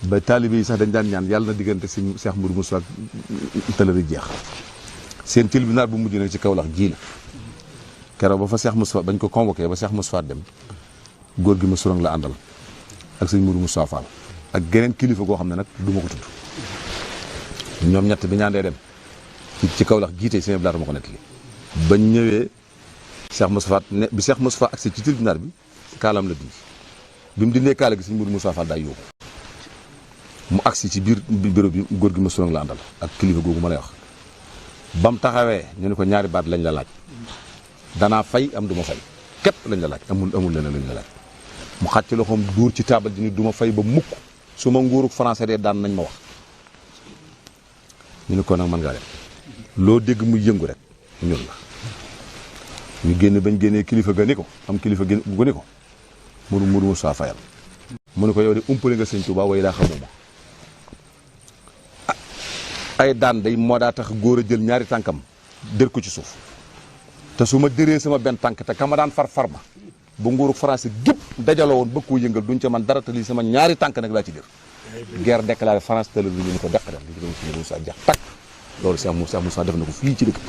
ba taalibe yi sax dañ daan ñaan yàlla na diggante si Cheikh Mourou Moussa tëlëri jeex seen tribunal bu mujj nag ci Kaolack ji la keroog ba fa Cheikh Moustapha bañ ko convoqué ba Cheikh Moustapha dem góor gi ma surang la àndal ak sëñ Mourou Moussa Fall ak geneen kilifa goo xam ne nag du ma ko tudd ñoom ñett bi ñaandee dem ci Kaolack jiite sëñ Abdou Lahad ma ko nettali bañ ñëwee Cheikh Moustapha ne bi Cheikh Moustapha agsi ci tribunal bi kaalam la dindi bi mu dindee kaala gi sëñ Mourou Moussa Fall daay yóbbu mu agsi ci biir bureau bi góor gi ma surang la àndal ak kilifa googu ma lay wax ba mu taxawee ñu ne ko ñaari baat lañ la laaj danaa fay am du ma fay képp lañ la laaj amul leneen lañ la laaj mu xàcc loxoom duur ci taabal ji ni du ma fay ba mukk su ma nguuruk français dee daan nañ ma wax ñu ne ko nag mën ngaa dem loo dégg muy yëngu rek ñun la ñu génn bañ génnee kilifa ga ni ko am kilifa gu ni ko Mourou Moussa fayal mu ne ko yow de umpale nga sëñ Touba way daa xamuma ay daan day moo daa tax góor a jël ñaari tànkam dër ko ci suuf te su ma dëree sama benn tànk te ka ma daan far ma bu nguuruk français gépp dajaloo woon bëgg koo yëngal duñ ca man dara te lii sama ñaari tànk nag laa ci dër guerre déclarée France te la ñu ni ko deq dem li ci Mourou Moussa jeex takk loolu Cheikh Moussa def na ko fii ci dëkk